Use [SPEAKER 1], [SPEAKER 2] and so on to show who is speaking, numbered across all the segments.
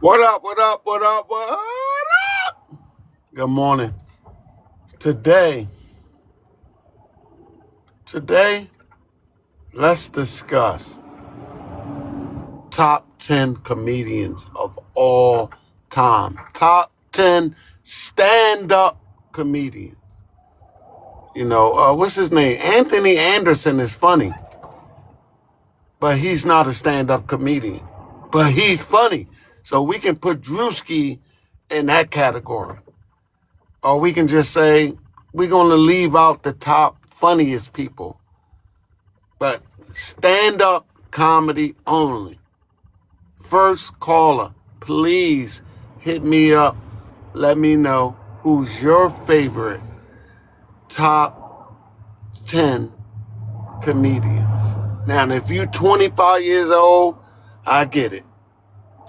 [SPEAKER 1] What up, what up, what up, what up? Good morning. Today, let's discuss top 10 comedians of all time. Top 10 stand-up comedians. What's his name? Anthony Anderson is funny, but he's not a stand-up comedian. But he's funny. So we can put Drewski in that category. Or we can just say we're going to leave out the top funniest people. But stand-up comedy only. First caller, please hit me up. Let me know who's your favorite top 10 comedians. Now, if you're 25 years old, I get it.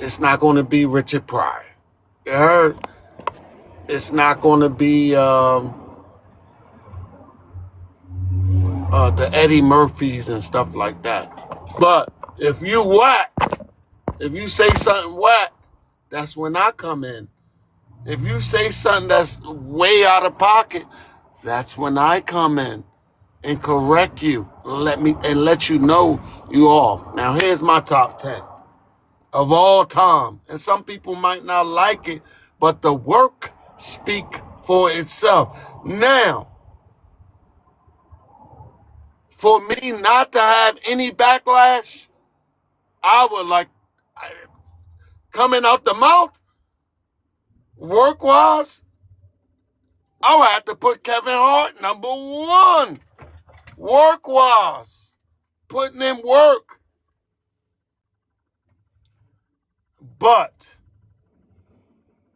[SPEAKER 1] It's not going to be Richard Pryor. You heard? It's not going to be the Eddie Murphys and stuff like that. But if you whack, if you say something whack, that's when I come in. If you say something that's way out of pocket, that's when I come in and correct you. Let you know you off. Now here's my top 10 of all time. And some people might not like it, but the work speak for itself. Now, for me not to have any backlash, I would like, coming out the mouth, work-wise, I would have to put Kevin Hart number one. Work-wise, putting in work. But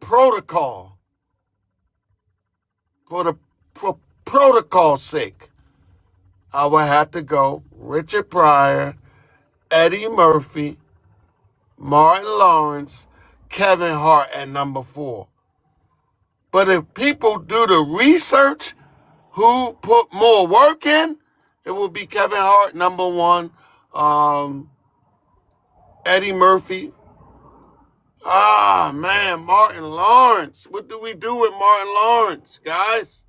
[SPEAKER 1] protocol, for protocol's sake, I would have to go Richard Pryor, Eddie Murphy, Martin Lawrence, Kevin Hart at number 4. But if people do the research, who put more work in, it will be Kevin Hart number 1, Eddie Murphy. Martin Lawrence. What do we do with Martin Lawrence, guys?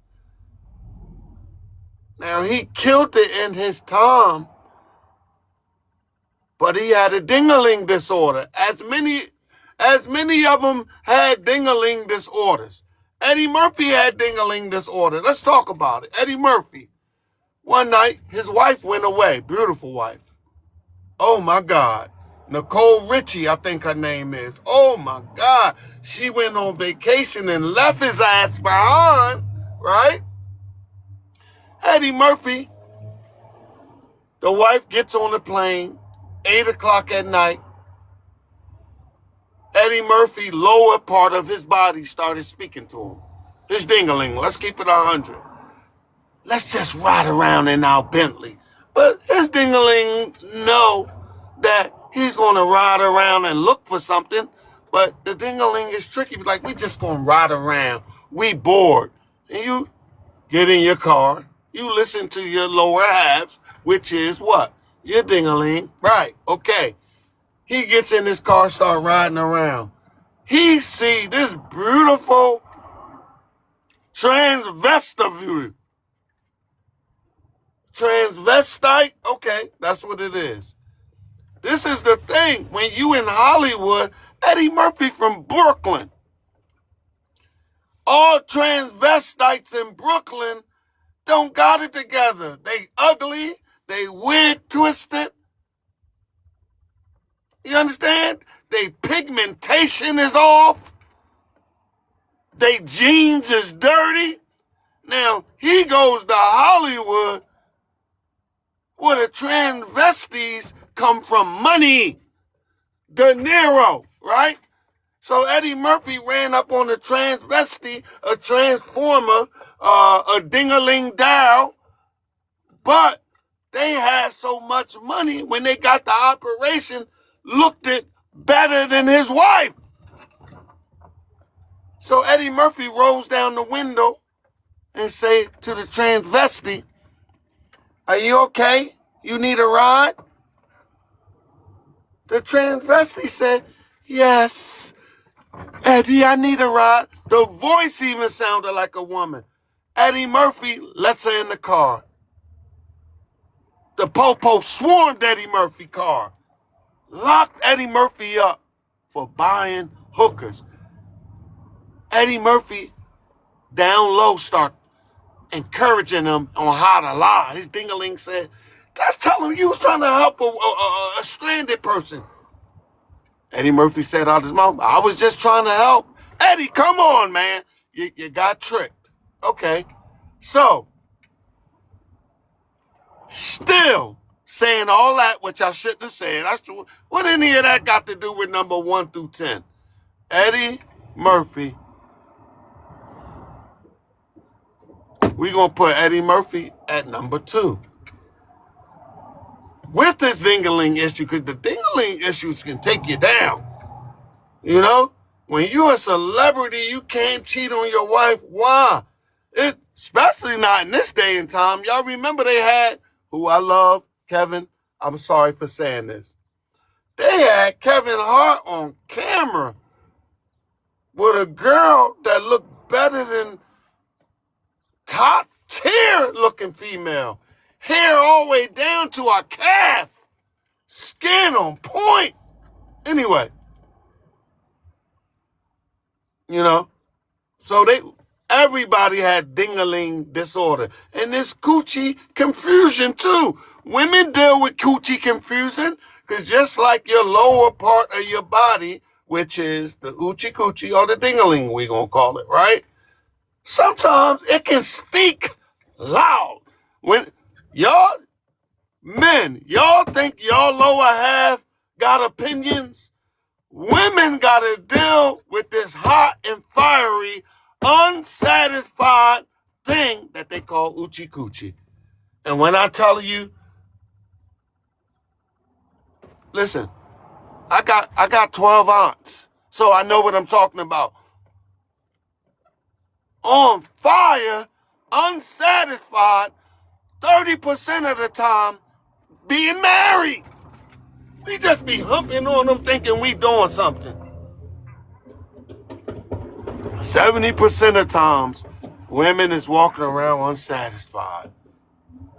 [SPEAKER 1] Now, he killed it in his time, but he had a ding-a-ling disorder. As many of them had ding-a-ling disorders. Eddie Murphy had ding-a-ling disorder. Let's talk about it. Eddie Murphy. One night, his wife went away. Beautiful wife. Oh, my God. Nicole Richie, I think her name is. Oh, my God. She went on vacation and left his ass behind, right? Eddie Murphy, the wife gets on the plane, 8 o'clock at night. Eddie Murphy, lower part of his body started speaking to him. His ding-a-ling, let's keep it 100. Let's just ride around in our Bentley. But his ding-a-ling know that he's going to ride around and look for something, but the ding-a-ling is tricky. Like, we just going to ride around. We bored. And you get in your car. You listen to your lower halves, which is what? Your ding-a-ling. Right, okay. He gets in his car, start riding around. He see this beautiful transvestite. Transvestite? Okay, that's what it is. This is the thing. When you in Hollywood, Eddie Murphy from Brooklyn. All transvestites in Brooklyn don't got it together. They ugly. They wig twisted. You understand? They pigmentation is off. They jeans is dirty. Now, he goes to Hollywood where the transvesties come from money. De Niro, right? So Eddie Murphy ran up on a transvestite, a transformer, a ding-a-ling dow, but they had so much money when they got the operation, looked it better than his wife. So Eddie Murphy rolls down the window and say to the transvestite, "Are you okay? You need a ride?" The transvestite said, "Yes, Eddie, I need a ride. The voice even sounded like a woman. Eddie Murphy lets her in the car. The Popo swarmed Eddie Murphy's car. Locked Eddie Murphy up for buying hookers. Eddie Murphy, down low, start encouraging him on how to lie. His ding-a-ling said, that's telling him you was trying to help a stranded person. Eddie Murphy said out his mouth, I was just trying to help. Eddie, come on, man. You got tricked. Okay. So, still saying all that, which I shouldn't have said. What any of that got to do with number 1 through 10? Eddie Murphy. We're going to put Eddie Murphy at number 2. With this ding-a-ling issue, because the ding-a-ling issues can take you down. You know? When you're a celebrity, you can't cheat on your wife. Why? Especially not in this day and time. Y'all remember they had, who I love, Kevin. I'm sorry for saying this. They had Kevin Hart on camera with a girl that looked better than top tier looking female. Hair all the way down to our calf. Skin on point. Anyway. You know. So everybody had ding-a-ling disorder. And this coochie confusion too. Women deal with coochie confusion because just like your lower part of your body, which is the oochie coochie or the ding-a-ling, we're going to call it, right? Sometimes it can speak loud. When y'all think y'all lower half got opinions? Women got to deal with this hot and fiery, unsatisfied thing that they call oochie coochie. And when I tell you, listen, I got 12 aunts, so I know what I'm talking about. On fire, unsatisfied, 30% of the time being married. We just be humping on them thinking we doing something. 70% of times, women is walking around unsatisfied.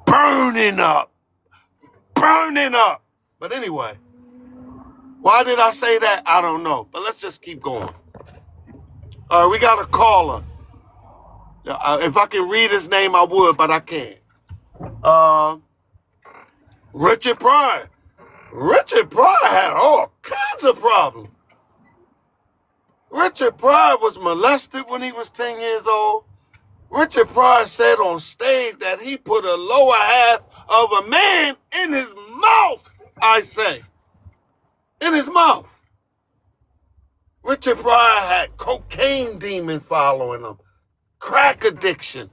[SPEAKER 1] Burning up. But anyway, why did I say that? I don't know. But let's just keep going. All right, we got a caller. If I can read his name, I would, but I can't. Richard Pryor. Richard Pryor had all kinds of problems. Richard Pryor was molested when he was 10 years old. Richard Pryor said on stage that he put a lower half of a man in his mouth, I say. In his mouth. Richard Pryor had cocaine demons following him. Crack addiction.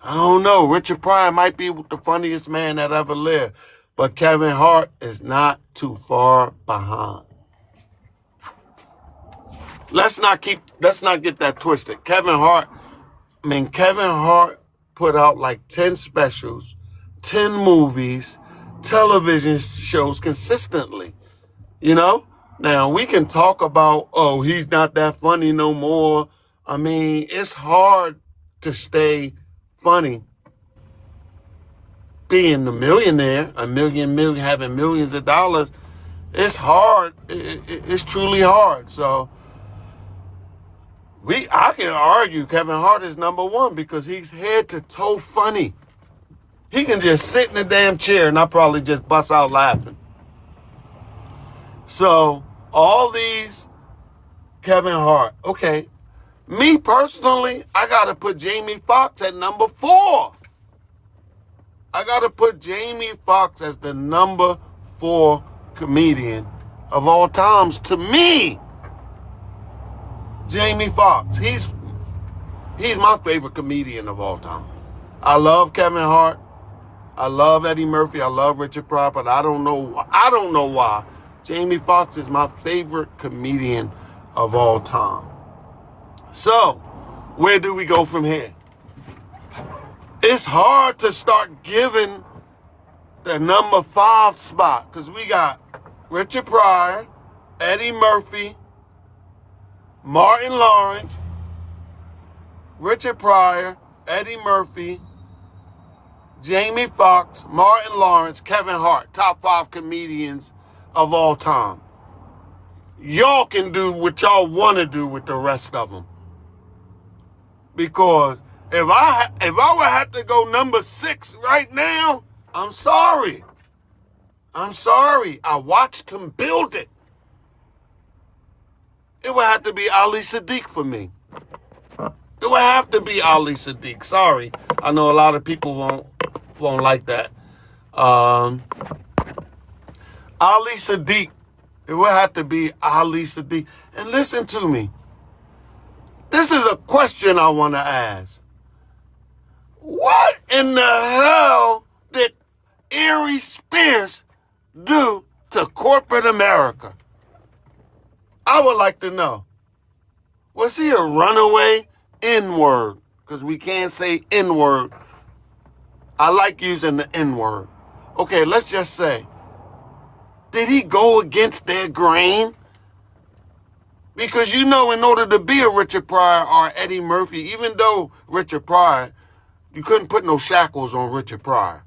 [SPEAKER 1] I don't know. Richard Pryor might be the funniest man that ever lived. But Kevin Hart is not too far behind. Let's not get that twisted. Kevin Hart put out like 10 specials, 10 movies, television shows consistently. You know? Now, we can talk about, oh, he's not that funny no more. I mean, it's hard to stay funny being a millionaire, having millions of dollars. It's hard. It's truly hard. So I can argue Kevin Hart is number 1 because he's head to toe funny. He can just sit in the damn chair and I probably just bust out laughing. So all these Kevin Hart. Okay. Me personally, I got to put Jamie Foxx at number 4. I got to put Jamie Foxx as the number 4 comedian of all times. To me, Jamie Foxx, he's my favorite comedian of all time. I love Kevin Hart. I love Eddie Murphy. I love Richard Pryor, but I don't know why. Jamie Foxx is my favorite comedian of all time. So, where do we go from here? It's hard to start giving the number 5 spot because we got Richard Pryor, Eddie Murphy, Martin Lawrence, Richard Pryor, Eddie Murphy, Jamie Foxx, Martin Lawrence, Kevin Hart, top 5 comedians of all time. Y'all can do what y'all want to do with the rest of them. Because if I would have to go number 6 right now, I'm sorry. I watched him build it. It would have to be Ali Sadiq for me. It would have to be Ali Sadiq. Sorry. I know a lot of people won't like that. Ali Sadiq. It would have to be Ali Sadiq. And listen to me. This is a question I want to ask. What in the hell did Aries Spears do to corporate America? I would like to know. Was he a runaway N-word? Because we can't say N-word. I like using the N-word. Okay, let's just say, did he go against their grain? Because in order to be a Richard Pryor or Eddie Murphy, even though Richard Pryor, you couldn't put no shackles on Richard Pryor.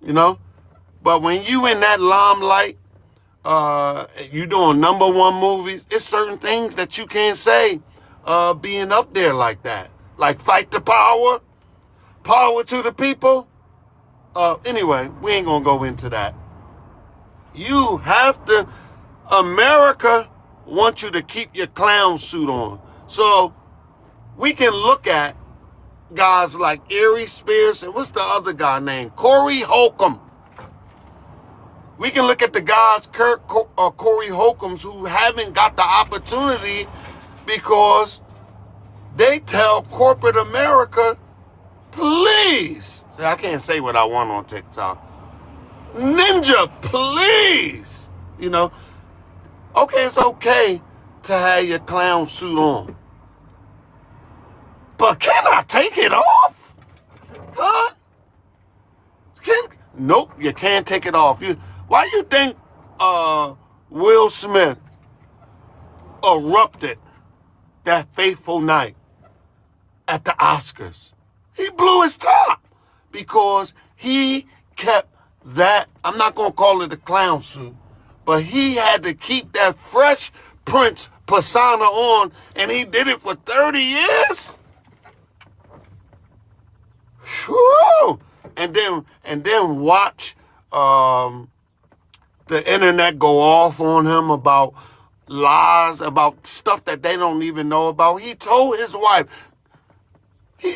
[SPEAKER 1] But when you in that limelight, you doing number 1 movies, it's certain things that you can't say being up there like that. Like fight the power, power to the people. Anyway, we ain't gonna go into that. You have to, America wants you to keep your clown suit on. So we can look at guys like Aries Spears and what's the other guy named? Corey Holcomb. We can look at the guys, Corey Holcombs, who haven't got the opportunity because they tell corporate America, please. See, I can't say what I want on TikTok. Ninja, please. Okay, it's okay to have your clown suit on. But can I take it off? Huh? Nope, you can't take it off. Why you think Will Smith erupted that fateful night at the Oscars? He blew his top because he kept that, I'm not going to call it a clown suit, but he had to keep that Fresh Prince persona on, and he did it for 30 years? Whew. And then watch the internet go off on him about lies, about stuff that they don't even know about. He told his wife, he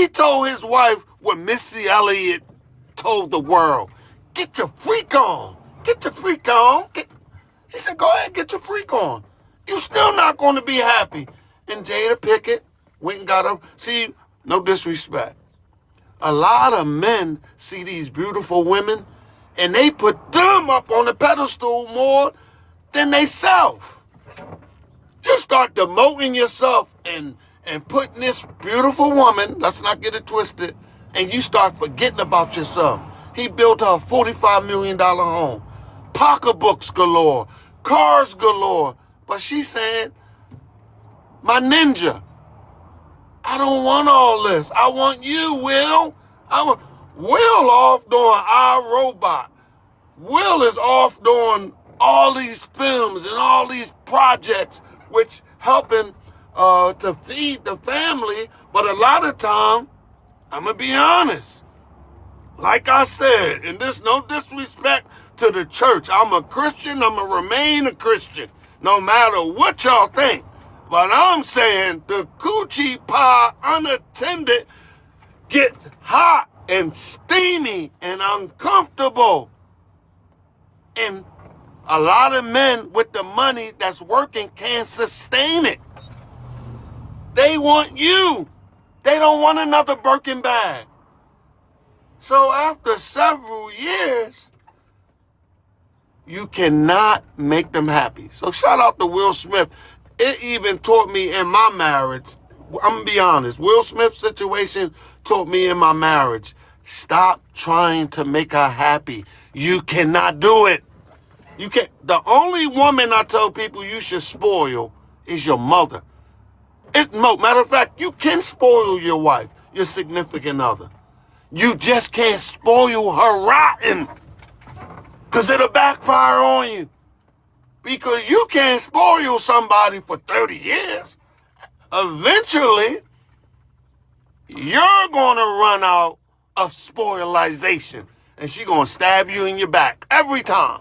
[SPEAKER 1] told his wife what Missy Elliott told the world. Get your freak on. Get your freak on. He said, go ahead, get your freak on. You still not going to be happy. And Jada Pinkett went and got her. See, no disrespect. A lot of men see these beautiful women and they put them up on the pedestal more than they self. You start demoting yourself and putting this beautiful woman, let's not get it twisted, and you start forgetting about yourself. He built her a $45 million home, pocketbooks galore, cars galore, but she's saying, my ninja, I don't want all this. I want you, Will. Will off doing iRobot. Will is off doing all these films and all these projects which helping to feed the family. But a lot of time, I'm going to be honest. Like I said, and there's no disrespect to the church. I'm a Christian. I'm going to remain a Christian no matter what y'all think. But I'm saying the coochie pie unattended gets hot and steamy and uncomfortable. And a lot of men with the money that's working can't sustain it. They want you. They don't want another Birkin bag. So after several years, you cannot make them happy. So shout out to Will Smith. It even taught me in my marriage, I'm going to be honest, Will Smith's situation taught me in my marriage, stop trying to make her happy. You cannot do it. You can't. The only woman I tell people you should spoil is your mother. Matter of fact, you can spoil your wife, your significant other. You just can't spoil her rotten, because it'll backfire on you. Because you can't spoil somebody for 30 years. Eventually, you're going to run out of spoilization, and she's going to stab you in your back every time.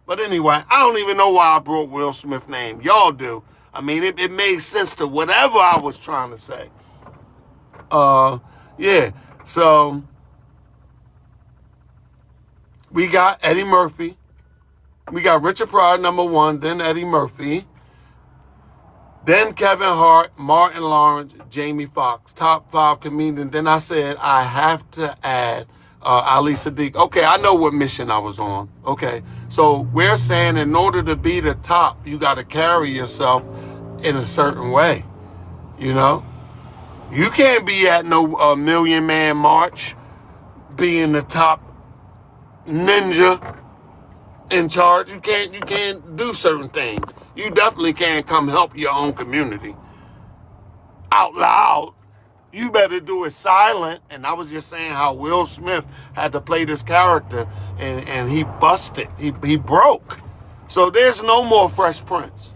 [SPEAKER 1] But anyway, I don't even know why I brought Will Smith's name. Y'all do. I mean, it made sense to whatever I was trying to say. Yeah. So we got Eddie Murphy. We got Richard Pryor, number one, then Eddie Murphy, then Kevin Hart, Martin Lawrence, Jamie Foxx, top 5 comedians. Then I said I have to add Ali Sadiq. Okay, I know what mission I was on. Okay, so we're saying in order to be the top, you got to carry yourself in a certain way. You know, you can't be at no Million Man March being the top ninja in charge. You can't do certain things. You definitely can't come help your own community out loud. You better do it silent. And I was just saying how Will Smith had to play this character, and he busted. He broke. So there's no more Fresh Prince.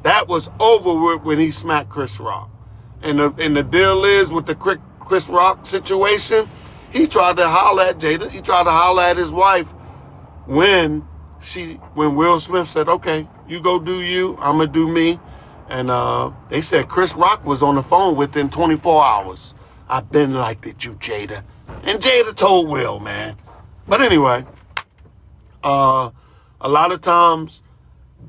[SPEAKER 1] That was over with when he smacked Chris Rock. And the deal is with the Chris Rock situation, he tried to holler at Jada. He tried to holler at his wife when Will Smith said, okay, you go do you, I'm going to do me. And they said Chris Rock was on the phone within 24 hours. I've been like that, you Jada. And Jada told Will, man. But anyway, a lot of times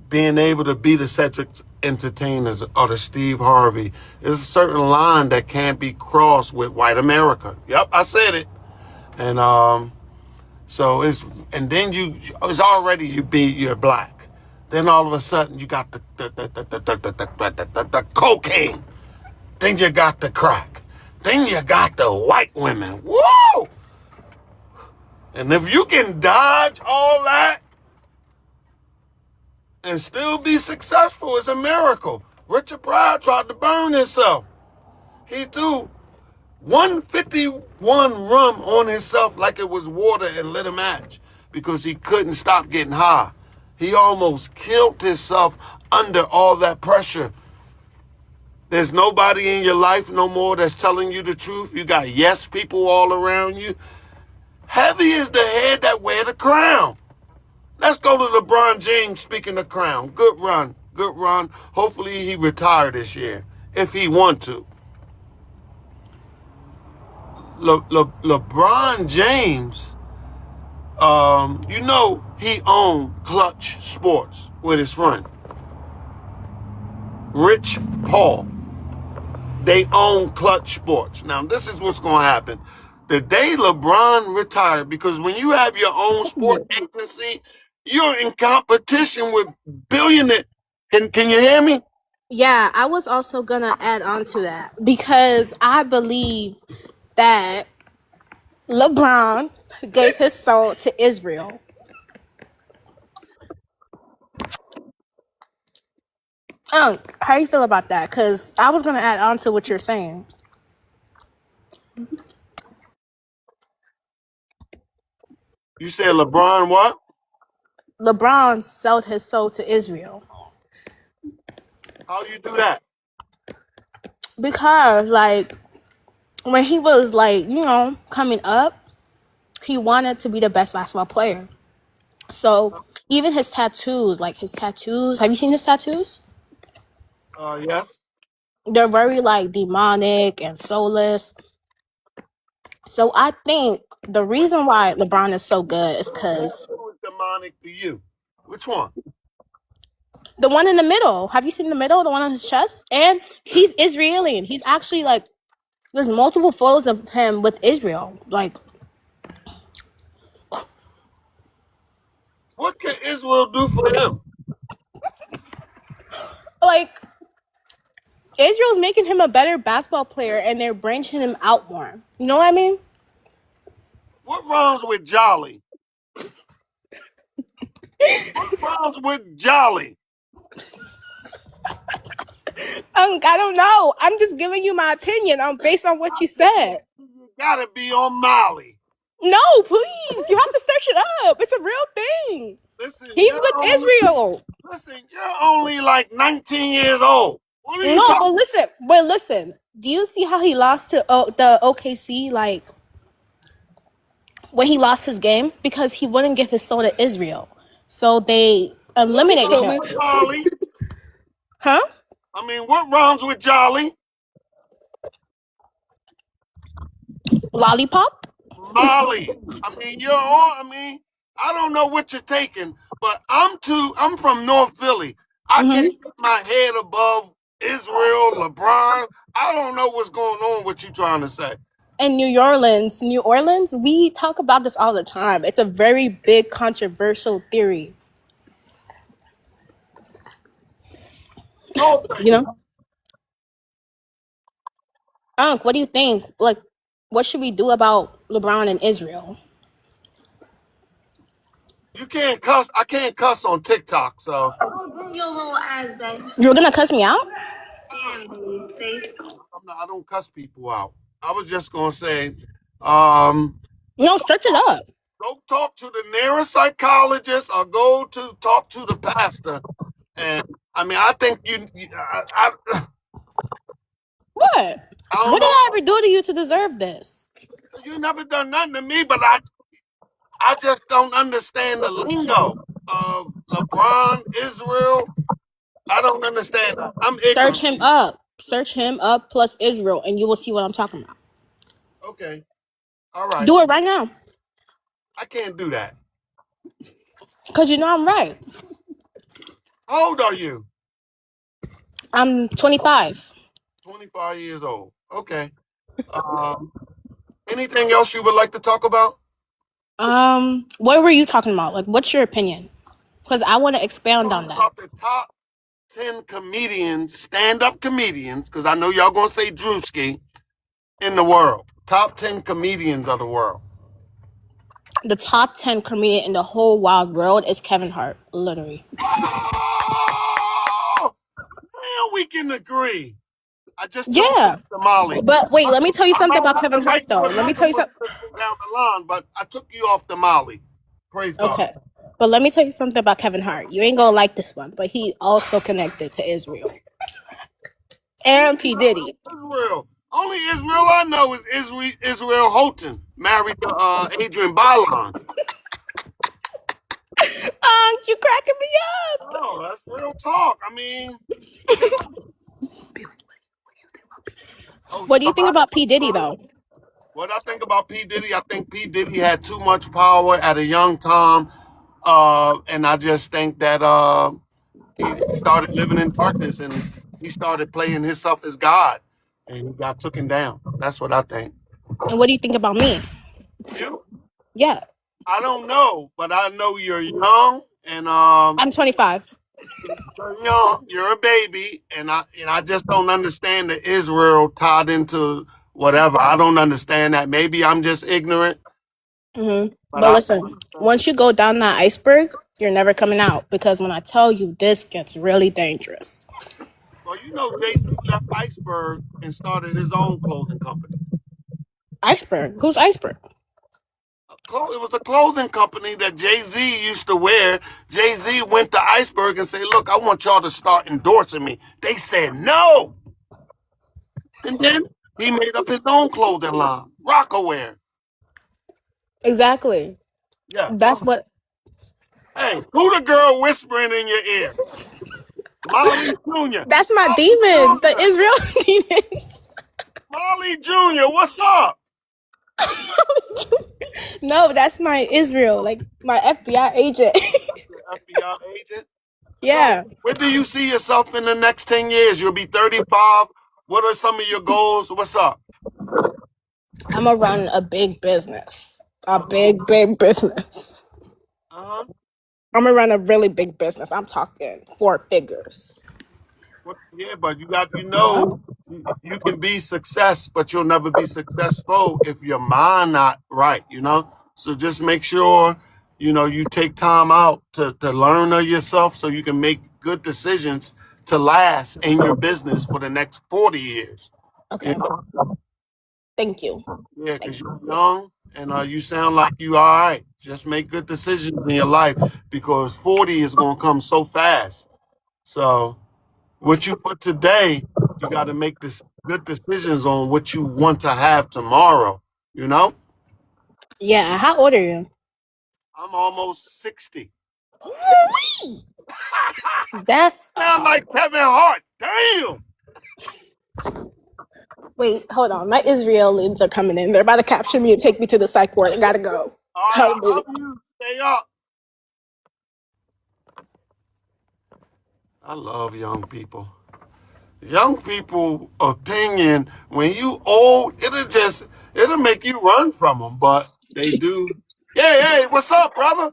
[SPEAKER 1] being able to be the Cedric Entertainers or the Steve Harvey is a certain line that can't be crossed with white America. Yep, I said it. And so then it's already you're black. Then all of a sudden you got the cocaine. Then you got the crack. Then you got the white women. Whoa! And if you can dodge all that and still be successful, it's a miracle. Richard Pryor tried to burn himself. He threw 151 rum on himself like it was water and lit a match because he couldn't stop getting high. He almost killed himself under all that pressure. There's nobody in your life no more that's telling you the truth. You got yes people all around you. Heavy is the head that wear the crown. Let's go to LeBron James, speaking of crown. Good run. Hopefully he retire this year if he want to. LeBron James, he owned Clutch Sports with his friend, Rich Paul. They own Clutch Sports. Now, this is what's going to happen. The day LeBron retired, because when you have your own sport agency, you're in competition with billionaires. Can you hear me?
[SPEAKER 2] Yeah, I was also gonna add on to that because I believe that LeBron gave his soul to Israel. Oh, how you feel about that? Because I was gonna add on to what you're saying.
[SPEAKER 1] You said LeBron what?
[SPEAKER 2] LeBron sold his soul to Israel
[SPEAKER 1] How you do that?
[SPEAKER 2] because, like, when he was coming up, he wanted to be the best basketball player. So even his tattoos, have you seen his tattoos?
[SPEAKER 1] Yes.
[SPEAKER 2] They're very like demonic and soulless. So I think the reason why LeBron is so good is because
[SPEAKER 1] Who is demonic to you? Which one?
[SPEAKER 2] the one in the middle. Have you seen the middle? The one on his chest? And he's Israeli. He's actually like, there's multiple photos of him with Israel.
[SPEAKER 1] What can Israel do for him?
[SPEAKER 2] Like Israel's making him a better basketball player and they're branching him out more. You know what I mean?
[SPEAKER 1] What wrongs with Jolly? What wrong with Jolly?
[SPEAKER 2] I don't know. I'm just giving you my opinion on based on what you said.
[SPEAKER 1] You gotta be on Molly.
[SPEAKER 2] No, please. You have to search it up. It's a real thing.
[SPEAKER 1] Listen,
[SPEAKER 2] He's with Israel.
[SPEAKER 1] you're only like 19 years old. What are you
[SPEAKER 2] No,
[SPEAKER 1] talking?
[SPEAKER 2] but listen. Do you see how he lost to the OKC? Like when he lost his game because he wouldn't give his soul to Israel, so they eliminated him.
[SPEAKER 1] Molly?
[SPEAKER 2] Huh?
[SPEAKER 1] I mean, what wrongs with Jolly?
[SPEAKER 2] Lollipop?
[SPEAKER 1] Molly. I mean, you're all. I mean, I don't know what you're taking, but I'm from North Philly. I can't get my head above Israel, LeBron. I don't know what's going on. What you trying to say?
[SPEAKER 2] In New Orleans, we talk about this all the time. It's a very big controversial theory.
[SPEAKER 1] Oh,
[SPEAKER 2] You know, Unc, what do you think? Like, what should we do about LeBron and Israel?
[SPEAKER 1] you can't cuss. I can't cuss on TikTok, so
[SPEAKER 3] Your little ass, baby.
[SPEAKER 2] You're gonna cuss me out?
[SPEAKER 3] Damn, baby. Stay.
[SPEAKER 1] I don't cuss people out. I was just gonna say, um,
[SPEAKER 2] No, search it up.
[SPEAKER 1] go talk to the nearest psychologist or go to talk to the pastor. And I mean, I think I
[SPEAKER 2] What?
[SPEAKER 1] don't
[SPEAKER 2] What did
[SPEAKER 1] know.
[SPEAKER 2] I ever do to you to deserve this?
[SPEAKER 1] You never done nothing to me, but I just don't understand the lingo of LeBron, Israel. I don't understand that. I'm ignorant.
[SPEAKER 2] Search him up. Search him up plus Israel, and you will see what I'm talking about.
[SPEAKER 1] Okay. All right.
[SPEAKER 2] Do it right now,
[SPEAKER 1] I can't do that.
[SPEAKER 2] cause you know I'm right.
[SPEAKER 1] How old are you?
[SPEAKER 2] I'm 25.
[SPEAKER 1] 25 years old. Okay. Anything else you would like to talk about?
[SPEAKER 2] What were you talking about? Like, what's your opinion? Because I want to expound on that.
[SPEAKER 1] About the top 10 comedians, stand-up comedians, because I know y'all gonna say Drewski, in the world. Top 10 comedians of the world.
[SPEAKER 2] The top 10 comedian in the whole wide world is Kevin Hart, literally.
[SPEAKER 1] Oh, man, we can agree. I just told
[SPEAKER 2] Yeah.
[SPEAKER 1] Mr. Molly.
[SPEAKER 2] But wait, let me tell you something about Kevin Hart, though. Let me tell you something.
[SPEAKER 1] Down the line, but I took you off the Molly. Praise God.
[SPEAKER 2] Okay. But let me tell you something about Kevin Hart. You ain't gonna like this one, but he also connected to Israel. And P. Diddy.
[SPEAKER 1] Israel. Only Israel I know is Israel Houghton, married to Adrian Bailon.
[SPEAKER 2] You cracking me up.
[SPEAKER 1] Oh, that's real talk. I mean,
[SPEAKER 2] What do you think about P. Diddy, though?
[SPEAKER 1] what I think about P. Diddy, I think P. Diddy had too much power at a young time. And I just think that he started living in darkness and he started playing himself as God and he got taken down. That's what I think.
[SPEAKER 2] And what do you think about me?
[SPEAKER 1] You?
[SPEAKER 2] Yeah,
[SPEAKER 1] I don't know, but I know you're young and
[SPEAKER 2] I'm 25.
[SPEAKER 1] you're young, you're a baby, and I just don't understand the Israel tied into whatever. I don't understand that. Maybe I'm just ignorant.
[SPEAKER 2] But listen, once you go down that iceberg, you're never coming out because when I tell you, this gets really dangerous.
[SPEAKER 1] Well, you know, Jay-Z left Iceberg and started his own clothing company.
[SPEAKER 2] Iceberg? Who's Iceberg?
[SPEAKER 1] It was a clothing company that Jay-Z used to wear. Jay-Z went to Iceberg and said, look, I want y'all to start endorsing me. They said no. And then he made up his own clothing line, Rockaware.
[SPEAKER 2] Exactly.
[SPEAKER 1] Yeah.
[SPEAKER 2] That's what.
[SPEAKER 1] Hey, who the girl whispering in your ear? Molly Jr.
[SPEAKER 2] That's my demons, the Israel demons.
[SPEAKER 1] Molly Jr., what's up?
[SPEAKER 2] No, that's my Israel, like my FBI agent.
[SPEAKER 1] FBI agent?
[SPEAKER 2] Yeah.
[SPEAKER 1] So, where do you see yourself in the next 10 years? You'll be 35. What are some of your goals? What's up?
[SPEAKER 2] I'm gonna run a big business. A big business.
[SPEAKER 1] Uh-huh.
[SPEAKER 2] I'm gonna run a really big business. I'm talking 4 figures.
[SPEAKER 1] Yeah, but you can be success, but you'll never be successful if your mind not right, you know? So just make sure you take time out to learn of yourself so you can make good decisions to last in your business for the next 40 years.
[SPEAKER 2] Okay. Thank you.
[SPEAKER 1] Yeah, because you're young and you sound like you all right. Just make good decisions in your life because 40 is going to come so fast. So what you put today, you got to make this good decisions on what you want to have tomorrow. You know,
[SPEAKER 2] Yeah. How old are you?
[SPEAKER 1] I'm almost 60.
[SPEAKER 2] Ooh-wee! That's
[SPEAKER 1] Sound like Kevin Hart. Damn.
[SPEAKER 2] wait. Hold on. My Israelis are coming in. They're about to capture me and take me to the psych ward. I gotta go.
[SPEAKER 1] All right, I love you. Stay up. I love young people. Young people opinion, when you old, it'll make you run from them, but they do. Hey, what's up, brother?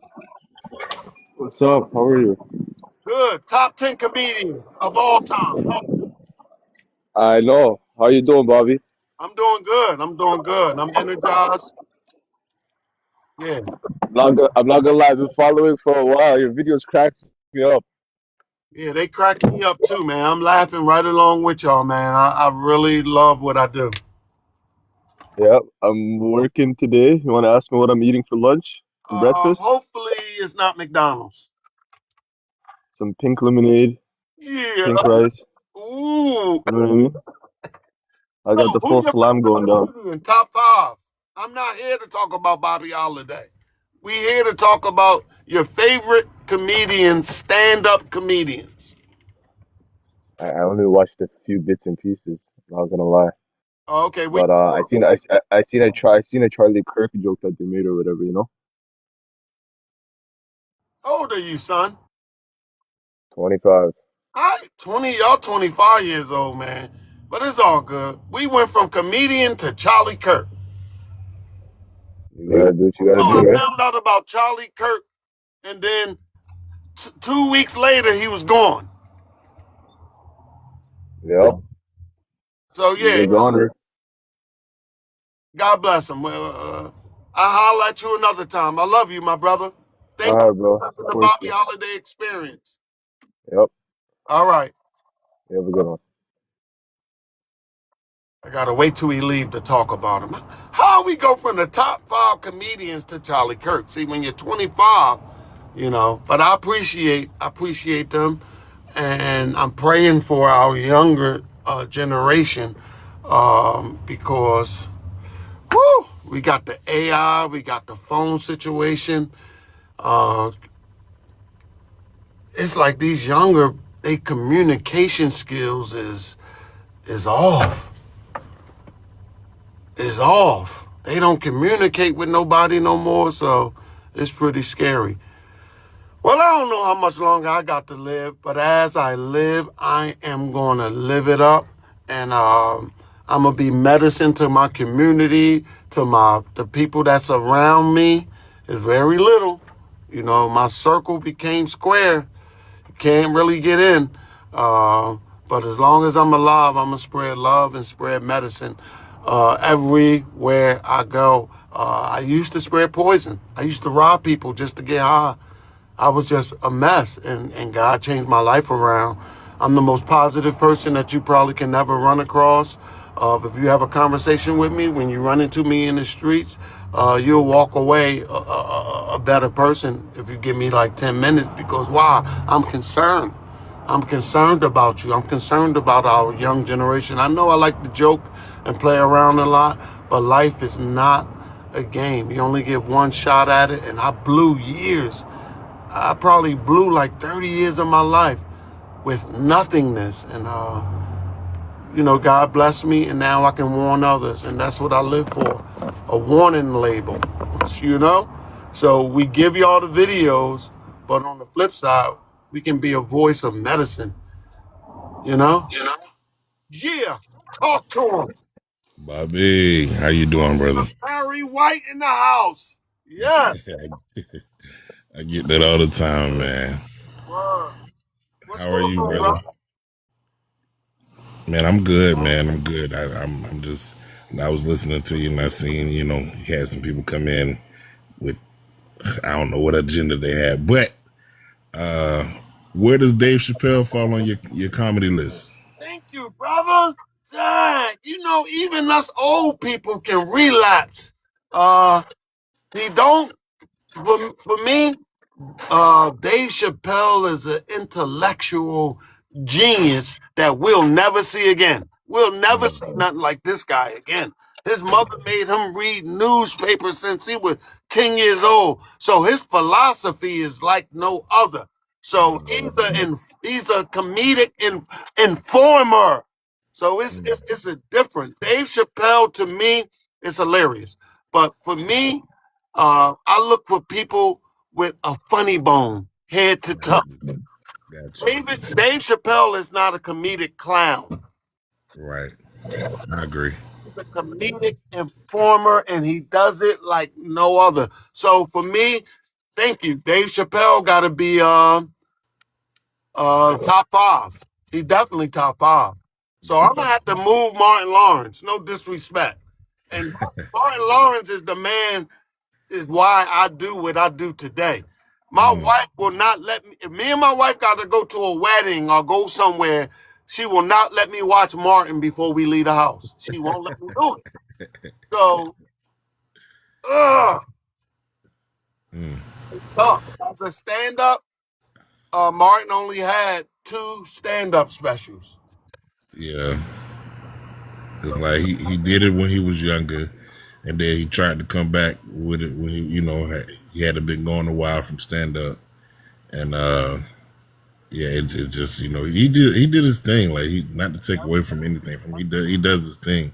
[SPEAKER 4] What's up? How are you?
[SPEAKER 1] Good. Top 10 comedians of all time.
[SPEAKER 4] I know. How you doing, Bobby?
[SPEAKER 1] I'm doing good. I'm energized. Yeah.
[SPEAKER 4] I'm not gonna lie. I've been following for a while. Your videos crack me up.
[SPEAKER 1] Yeah, they crack me up too, man. I'm laughing right along with y'all, man. I really love what I do.
[SPEAKER 4] Yeah, I'm working today. You want to ask me what I'm eating for lunch and breakfast?
[SPEAKER 1] Hopefully it's not McDonald's.
[SPEAKER 4] Some pink lemonade,
[SPEAKER 1] Yeah.
[SPEAKER 4] pink rice.
[SPEAKER 1] Ooh.
[SPEAKER 4] You know what I mean? I got
[SPEAKER 1] So,
[SPEAKER 4] the full
[SPEAKER 1] who's your
[SPEAKER 4] slam going down.
[SPEAKER 1] in top 5? I'm not here to talk about Bobby Holiday. We here to talk about your favorite comedians, stand-up comedians.
[SPEAKER 4] I only watched a few bits and pieces. Not gonna lie.
[SPEAKER 1] Okay,
[SPEAKER 4] But I seen a Charlie Kirk joke that they made or whatever.
[SPEAKER 1] how old are you, son?
[SPEAKER 4] 25.
[SPEAKER 1] I 20, y'all 25 years old, man. But it's all good. We went from comedian to Charlie Kirk.
[SPEAKER 4] You gotta do what you gotta
[SPEAKER 1] Oh,
[SPEAKER 4] do,
[SPEAKER 1] I
[SPEAKER 4] right?
[SPEAKER 1] found out about Charlie Kirk, and then 2 weeks later he was gone.
[SPEAKER 4] Yep.
[SPEAKER 1] So
[SPEAKER 4] He's
[SPEAKER 1] yeah,
[SPEAKER 4] a goner.
[SPEAKER 1] God bless him. Well, I'll holler at you another time. I love you, my brother. Thank
[SPEAKER 4] All
[SPEAKER 1] you
[SPEAKER 4] right, bro.
[SPEAKER 1] for
[SPEAKER 4] Of
[SPEAKER 1] the
[SPEAKER 4] course,
[SPEAKER 1] Bobby
[SPEAKER 4] bro.
[SPEAKER 1] Holiday experience.
[SPEAKER 4] Yep.
[SPEAKER 1] All right.
[SPEAKER 4] You have a good one.
[SPEAKER 1] I gotta wait till he leave to talk about him. How we go from the top 5 comedians to Charlie Kirk? See, when you're 25, but I appreciate them, and I'm praying for our younger generation because, we got the AI, we got the phone situation. It's like these younger, they communication skills is off. Is off. They don't communicate with nobody no more, so it's pretty scary. Well, I don't know how much longer I got to live, but as I live, I am going to live it up, and I'm going to be medicine to my community, to the people that's around me. It's very little. My circle became square. You can't really get in. But as long as I'm alive, I'm going to spread love and spread medicine everywhere I go. I used to spread poison. I used to rob people just to get high. I was just a mess, and God changed my life around. I'm the most positive person that you probably can never run across. If you have a conversation with me, when you run into me in the streets, you'll walk away a better person if you give me like 10 minutes because why? I'm concerned. I'm concerned about you. I'm concerned about our young generation. I know I like to joke and play around a lot, but life is not a game. You only get one shot at it, and I blew years. I probably blew like 30 years of my life with nothingness. And, God blessed me, and now I can warn others. And that's what I live for, a warning label, So we give y'all the videos, but on the flip side, we can be a voice of medicine, Yeah, talk to him.
[SPEAKER 5] Bobby, how you doing, brother?
[SPEAKER 1] Barry White in the house. Yes.
[SPEAKER 5] I get that all the time, man.
[SPEAKER 1] Word. What's
[SPEAKER 5] How are you,
[SPEAKER 1] going on,
[SPEAKER 5] brother?
[SPEAKER 1] bro?
[SPEAKER 5] Man, I'm good, man. I'm good. I'm just. I was listening to you and I seen, you had some people come in with I don't know what agenda they had, but where does Dave Chappelle fall on your comedy list?
[SPEAKER 1] Thank you, brother. Dang, you know, even us old people can relapse. He don't. For me, Dave Chappelle is an intellectual genius that we'll never see again. We'll never see nothing like this guy again. His mother made him read newspapers since he was 10 years old. So his philosophy is like no other. So he's a comedic informer. So it's a different. Dave Chappelle to me is hilarious. But for me, I look for people with a funny bone, head to toe.
[SPEAKER 5] Gotcha.
[SPEAKER 1] Dave Chappelle is not a comedic clown.
[SPEAKER 5] Right. I agree.
[SPEAKER 1] He's a comedic informer, and he does it like no other. So for me, thank you. Dave Chappelle got to be top 5. He's definitely top 5. So I'm gonna have to move Martin Lawrence. No disrespect. And Martin Lawrence is the man. Is why I do what I do today. My wife will not let me. If me and my wife got to go to a wedding or go somewhere, she will not let me watch Martin before we leave the house. She won't let me do it. So, as a stand-up, Martin only had 2 stand-up specials.
[SPEAKER 5] Yeah. It's like he did it when he was younger, and then he tried to come back with it when he hadn't been going a while from stand up, and it's just he did his thing. Like, he, not to take away from anything from him, he does his thing,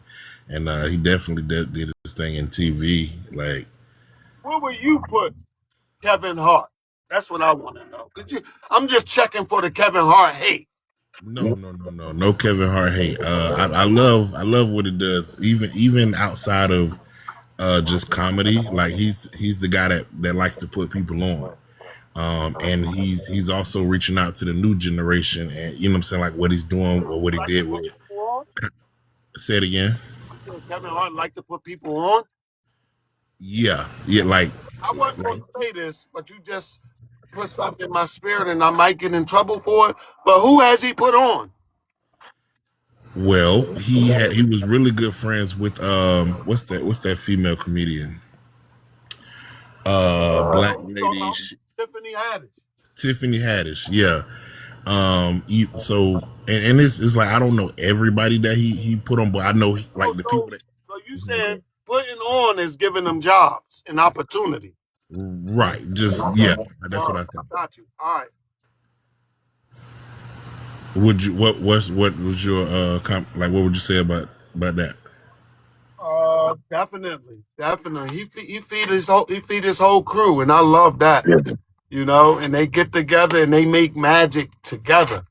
[SPEAKER 5] and he definitely did his thing in TV. Like,
[SPEAKER 1] where would you put Kevin Hart? That's what I want to know. I'm just checking for the Kevin Hart hate.
[SPEAKER 5] No Kevin Hart hate. I love what it does, even outside of just comedy. Like, he's the guy that likes to put people on, and he's also reaching out to the new generation, and you know what I'm saying, like what he's doing or what he did with it. Say it again.
[SPEAKER 1] Kevin Hart like to put people on.
[SPEAKER 5] Yeah, like,
[SPEAKER 1] I wasn't going to say this, but you just put something in my spirit, and I might get in trouble for it. But who has he put on?
[SPEAKER 5] Well, he was really good friends with what's that female comedian? Black lady, Tiffany Haddish. Yeah. So and it's like, I don't know everybody that he put on, but I know like the people that.
[SPEAKER 1] So you said putting on is giving them jobs and opportunity.
[SPEAKER 5] Right. Just that's what I think.
[SPEAKER 1] Got you. All right.
[SPEAKER 5] Would you what was your what would you say about that?
[SPEAKER 1] Definitely. He feed his whole crew, and I love that. You know, and they get together and they make magic together.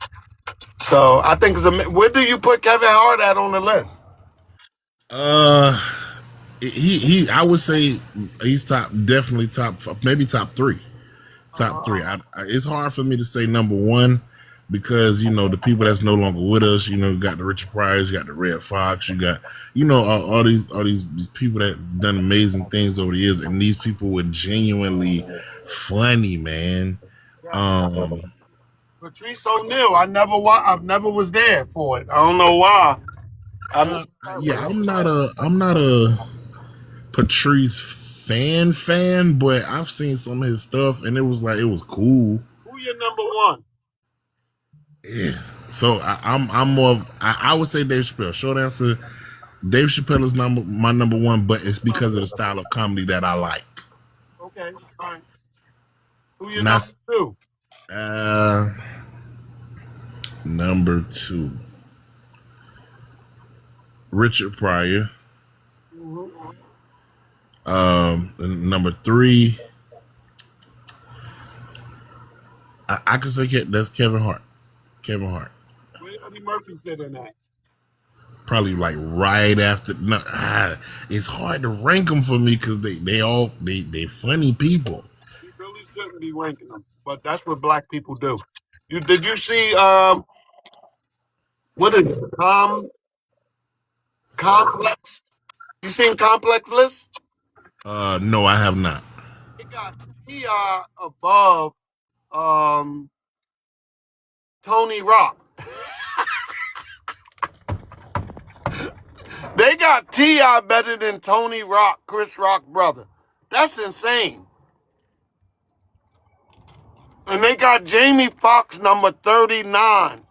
[SPEAKER 1] So I think where do you put Kevin Hart at on the list?
[SPEAKER 5] I would say he's definitely top, maybe top 3. Top 3. It's hard for me to say number 1 because the people that's no longer with us. You got the Richard Pryor, you got the Red Fox, you got all these people that done amazing things over the years, and these people were genuinely funny, man.
[SPEAKER 1] Patrice O'Neal, I never was there for it. I don't know why.
[SPEAKER 5] I'm not a Patrice fan, but I've seen some of his stuff, and it was cool.
[SPEAKER 1] Who your number 1?
[SPEAKER 5] Yeah. So I'm more of, I would say Dave Chappelle. Short answer, Dave Chappelle is my number 1, but it's because of the style of comedy that I like.
[SPEAKER 1] Okay, fine. Who your number 2?
[SPEAKER 5] Number 2, Richard Pryor. Number 3, I could say that's Kevin Hart. Where
[SPEAKER 1] Eddie Murphy fit in that?
[SPEAKER 5] Probably like right after. No, it's hard to rank them for me because they funny people.
[SPEAKER 1] You really shouldn't be ranking them, but that's what black people do. Did you see what is it? Complex? You seen Complex List?
[SPEAKER 5] No, I have not.
[SPEAKER 1] T.I. above Tony Rock. They got T.I. better than Tony Rock, Chris Rock brother. That's insane. And they got Jamie Foxx number 39.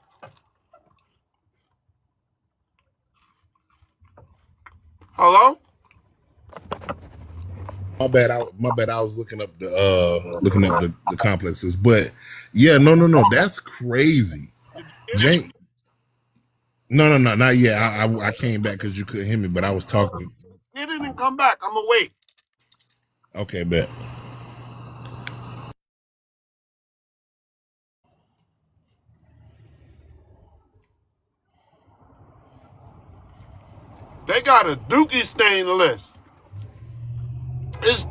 [SPEAKER 1] Hello?
[SPEAKER 5] My bad. I was looking up the complexes, but yeah, no. That's crazy. Jane. No, not yet. I came back because you couldn't hear me, but I was talking.
[SPEAKER 1] Get in and come back. I'm gonna wait.
[SPEAKER 5] Okay, bet.
[SPEAKER 1] They got a Dookie stain list. It's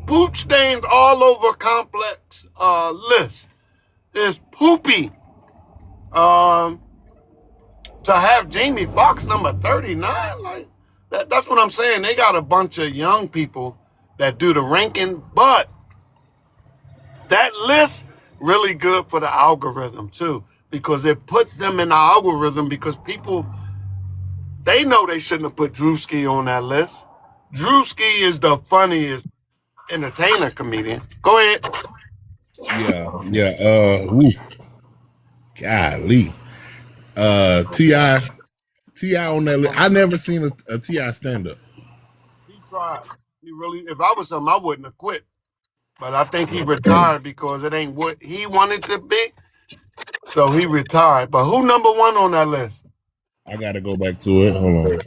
[SPEAKER 1] poop stains all over complex list. It's poopy. To have Jamie Foxx number 39, like that's what I'm saying. They got a bunch of young people that do the ranking, but that list really good for the algorithm too, because it puts them in the algorithm because people, they know they shouldn't have put Drewski on that list. Drewski is the funniest entertainer comedian. Go ahead.
[SPEAKER 5] Yeah. Oof. Golly. T.I. on that list. I never seen a T.I. stand up.
[SPEAKER 1] He tried. He really, if I was him, I wouldn't have quit. But I think he retired because it ain't what he wanted to be. So he retired. But who number one on that list?
[SPEAKER 5] I gotta go back to it. Hold on.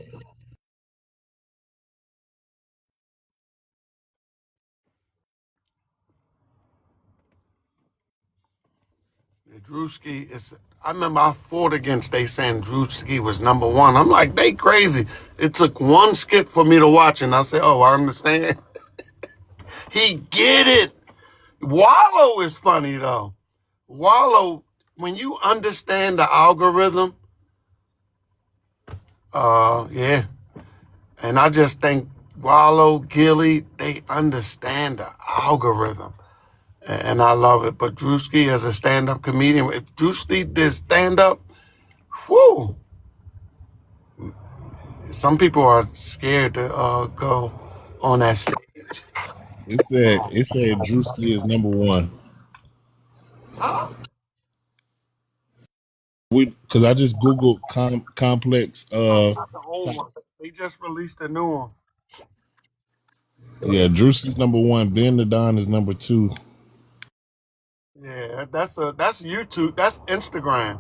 [SPEAKER 1] Drewski is. I remember I fought against they saying Drewski was number one. I'm like, they crazy. It took one skit for me to watch, and I said, oh, I understand. He get it. Wallow is funny though. Wallow, when you understand the algorithm, yeah. And I just think Wallow, Gilly, they understand the algorithm. And I love it. But Drewski as a stand-up comedian, if Drewski did stand-up, whoo. Some people are scared to go on that stage.
[SPEAKER 5] It said Drewski is number one.
[SPEAKER 1] Huh?
[SPEAKER 5] Because I just Googled complex.
[SPEAKER 1] The old one. They just released a new one.
[SPEAKER 5] Yeah, Drewski's number one. Then the Don is number two.
[SPEAKER 1] Yeah, that's YouTube. That's Instagram.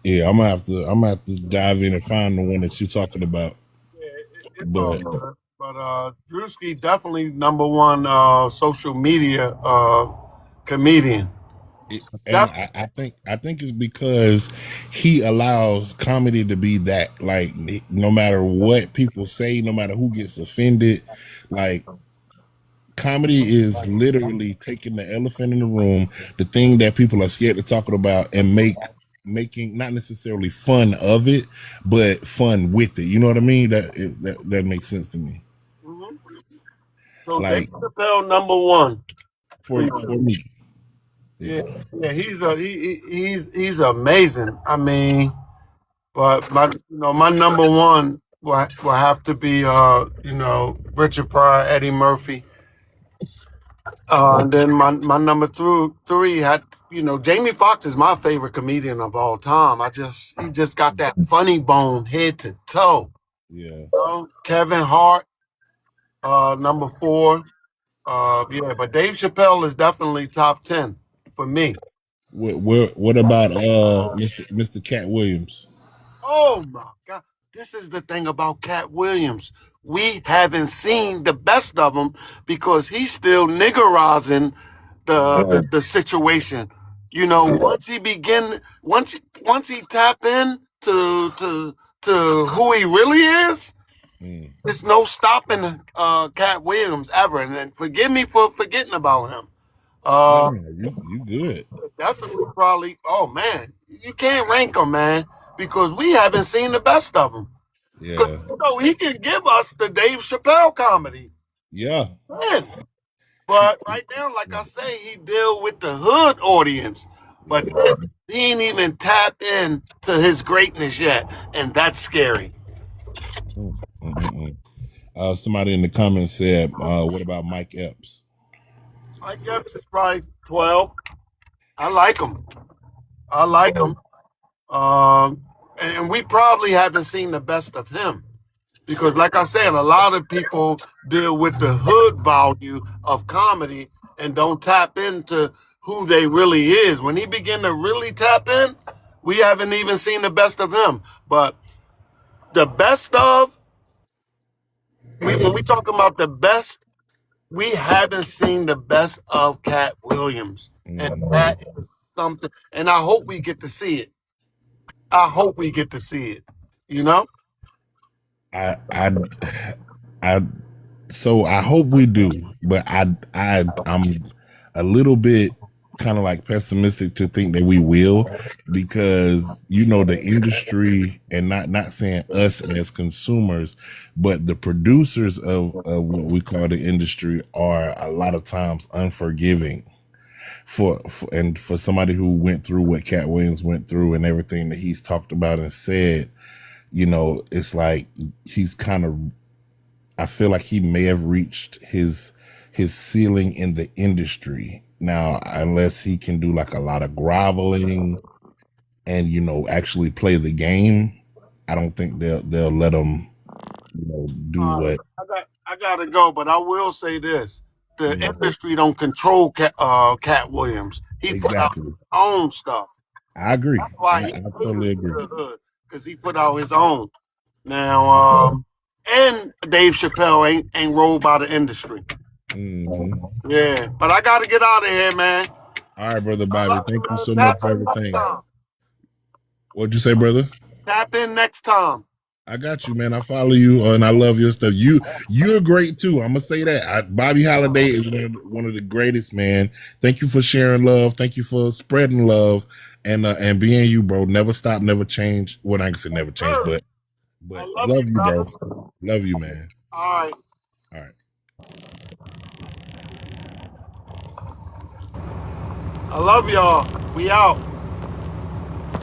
[SPEAKER 5] Yeah, I'm gonna have to dive in and find the one that you're talking about.
[SPEAKER 1] Yeah, it's all good. But Drewski definitely number one social media comedian.
[SPEAKER 5] And I think it's because he allows comedy to be that, like, no matter what people say, no matter who gets offended, like, comedy is literally taking the elephant in the room, the thing that people are scared to talk about, and making not necessarily fun of it, but fun with it. You know what I mean? That makes sense to me.
[SPEAKER 1] Mm-hmm. So
[SPEAKER 5] Like,
[SPEAKER 1] Dave Chappelle number one
[SPEAKER 5] for me.
[SPEAKER 1] Yeah, he's amazing. I mean, but my number one will have to be Richard Pryor, Eddie Murphy. And then my number three had Jamie Foxx is my favorite comedian of all time. He just got that funny bone head to toe.
[SPEAKER 5] Yeah.
[SPEAKER 1] Kevin Hart, number four. Yeah, but Dave Chappelle is definitely top 10 for me.
[SPEAKER 5] What about Mr. Cat Williams?
[SPEAKER 1] Oh my God. This is the thing about Cat Williams. We haven't seen the best of him because he's still niggerizing the situation. Once he tap in to who he really is, there's no stopping Cat Williams ever. And forgive me for forgetting about him.
[SPEAKER 5] You good.
[SPEAKER 1] Definitely probably, oh man, you can't rank him, man, because we haven't seen the best of him.
[SPEAKER 5] Yeah.
[SPEAKER 1] So he can give us the Dave Chappelle comedy.
[SPEAKER 5] Yeah.
[SPEAKER 1] Man. But right now, like I say, he deal with the hood audience. But he ain't even tapped in to his greatness yet. And that's scary.
[SPEAKER 5] Somebody in the comments said, what about Mike Epps?
[SPEAKER 1] Mike Epps is probably 12. I like him. I like him. And we probably haven't seen the best of him. Because like I said, a lot of people deal with the hood value of comedy and don't tap into who they really is. When he begin to really tap in, we haven't even seen the best of him. But the best of, when we talk about the best, we haven't seen the best of Cat Williams. And that is something. And I hope we get to see it. I hope we get to see it. You know?
[SPEAKER 5] So I hope we do, but I'm a little bit kind of like pessimistic to think that we will, because the industry, and not saying us as consumers, but the producers of what we call the industry are a lot of times unforgiving for somebody who went through what Cat Williams went through and everything that he's talked about and said. It's like he's kind of, I feel like he may have reached his ceiling in the industry now, unless he can do like a lot of groveling and actually play the game. I don't think they'll let him do what.
[SPEAKER 1] I gotta go, but I will say this: the industry don't control Cat Williams. He put out his own stuff.
[SPEAKER 5] I agree.
[SPEAKER 1] That's why
[SPEAKER 5] I totally agree.
[SPEAKER 1] Because he put out his own. Now, and Dave Chappelle ain't rolled by the industry. Yeah, but I got to get out of here, man.
[SPEAKER 5] All right, brother Bobby. Thank you so much for everything. What'd you say, brother?
[SPEAKER 1] Tap in next time.
[SPEAKER 5] I got you, man. I follow you, and I love your stuff. You're great too. I'm gonna say that. Bobby Holiday is one of the greatest, man. Thank you for sharing love. Thank you for spreading love, and being you, bro. Never stop, never change. Well, I can say never change, but love you, bro. Love you, man.
[SPEAKER 1] All right.
[SPEAKER 5] All right.
[SPEAKER 1] I love y'all. We out.